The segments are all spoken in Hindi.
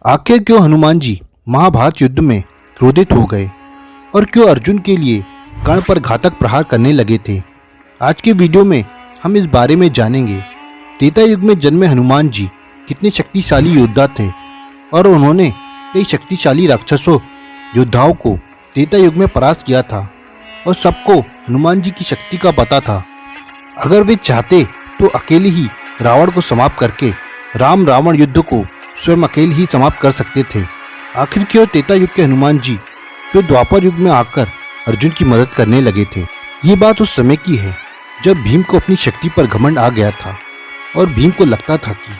आखिर क्यों हनुमान जी महाभारत युद्ध में क्रोधित हो गए और क्यों अर्जुन के लिए कर्ण पर घातक प्रहार करने लगे थे। आज के वीडियो में हम इस बारे में जानेंगे। त्रेता युग में जन्मे हनुमान जी कितने शक्तिशाली योद्धा थे और उन्होंने कई शक्तिशाली राक्षसों योद्धाओं को त्रेता युग में परास्त किया था और सबको हनुमान जी की शक्ति का पता था। अगर वे चाहते तो अकेले ही रावण को समाप्त करके राम रावण युद्ध को स्वयं अकेले ही समाप्त कर सकते थे। आखिर क्यों त्रेता युग के हनुमान जी क्यों द्वापर युग में आकर अर्जुन की मदद करने लगे थे। ये बात उस समय की है जब भीम को अपनी शक्ति पर घमंड आ गया था और भीम को लगता था कि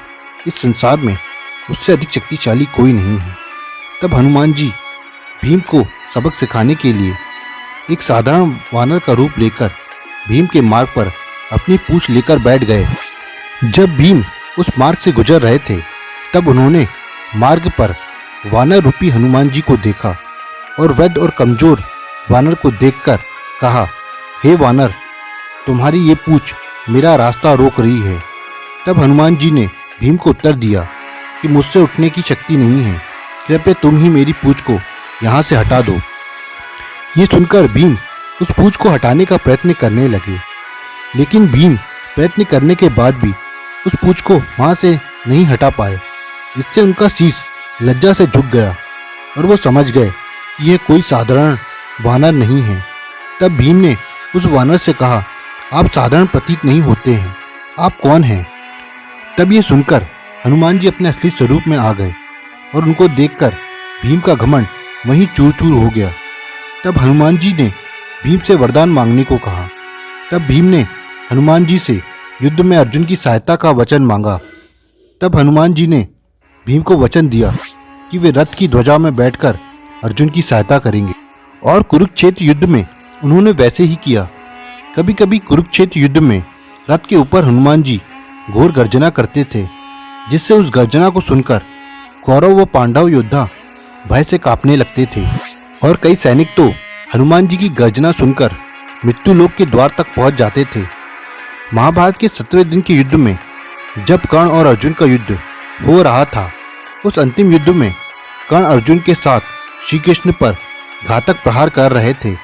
इस संसार में उससे अधिक शक्तिशाली कोई नहीं है। तब हनुमान जी भीम को सबक सिखाने के लिए एक साधारण वानर का रूप लेकर भीम के मार्ग पर अपनी पूंछ लेकर बैठ गए। जब भीम उस मार्ग से गुजर रहे थे तब उन्होंने मार्ग पर वानर रूपी हनुमान जी को देखा और वृद्ध और कमजोर वानर को देखकर कहा, हे वानर, तुम्हारी ये पूंछ मेरा रास्ता रोक रही है। तब हनुमान जी ने भीम को उत्तर दिया कि मुझसे उठने की शक्ति नहीं है, कृपया तुम ही मेरी पूंछ को यहाँ से हटा दो। ये सुनकर भीम उस पूंछ को हटाने का प्रयत्न करने लगे, लेकिन भीम प्रयत्न करने के बाद भी उस पूंछ को वहाँ से नहीं हटा पाए। इससे उनका शीश लज्जा से झुक गया और वो समझ गए कि यह कोई साधारण वानर नहीं है। तब भीम ने उस वानर से कहा, आप साधारण प्रतीत नहीं होते हैं, आप कौन हैं? तब ये सुनकर हनुमान जी अपने असली स्वरूप में आ गए और उनको देखकर भीम का घमंड वहीं चूर चूर हो गया। तब हनुमान जी ने भीम से वरदान मांगने को कहा। तब भीम ने हनुमान जी से युद्ध में अर्जुन की सहायता का वचन मांगा। तब हनुमान जी ने भीम को वचन दिया कि वे रथ की ध्वजा में बैठकर अर्जुन की सहायता करेंगे और कुरुक्षेत्र युद्ध में उन्होंने वैसे ही किया। कभी कभी कुरुक्षेत्र युद्ध में रथ के ऊपर हनुमान जी घोर गर्जना करते थे, जिससे उस गर्जना को सुनकर कौरव व पांडव योद्धा भय से कांपने लगते थे और कई सैनिक तो हनुमान जी की गर्जना सुनकर मृत्यु लोक के द्वार तक पहुंच जाते थे। महाभारत के 17वें दिन के युद्ध में जब कर्ण और अर्जुन का युद्ध हो रहा था, उस अंतिम युद्ध में कर्ण अर्जुन के साथ श्री कृष्ण पर घातक प्रहार कर रहे थे।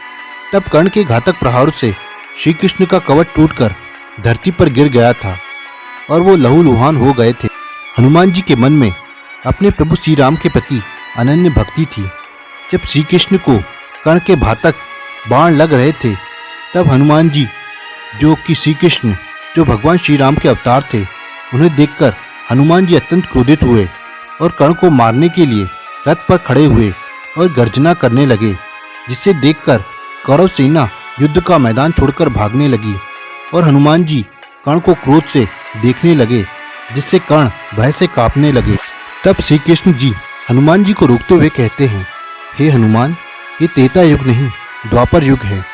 तब कर्ण के घातक प्रहार से श्री कृष्ण का कवच टूटकर धरती पर गिर गया था और वो लहूलुहान हो गए थे। हनुमान जी के मन में अपने प्रभु श्री राम के प्रति अनन्य भक्ति थी। जब श्री कृष्ण को कर्ण के घातक बाण लग रहे थे तब हनुमान जी, जो कि श्री कृष्ण जो भगवान श्री राम के अवतार थे, उन्हें देखकर हनुमान जी अत्यंत क्रोधित हुए और कर्ण को मारने के लिए रथ पर खड़े हुए और गर्जना करने लगे, जिसे देखकर कौरव सेना युद्ध का मैदान छोड़कर भागने लगी और हनुमान जी कर्ण को क्रोध से देखने लगे, जिससे कर्ण भय से कांपने लगे। तब श्री कृष्ण जी हनुमान जी को रोकते हुए कहते हैं, हे हनुमान, ये त्रेता युग नहीं द्वापर युग है।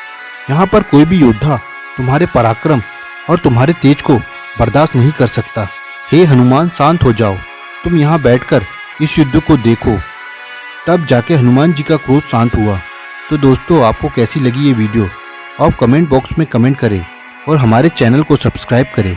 यहाँ पर कोई भी योद्धा तुम्हारे पराक्रम और तुम्हारे तेज को बर्दाश्त नहीं कर सकता। हे हनुमान, शांत हो जाओ, तुम यहाँ बैठकर इस युद्ध को देखो। तब जाके हनुमान जी का क्रोध शांत हुआ। तो दोस्तों, आपको कैसी लगी ये वीडियो आप कमेंट बॉक्स में कमेंट करें और हमारे चैनल को सब्सक्राइब करें।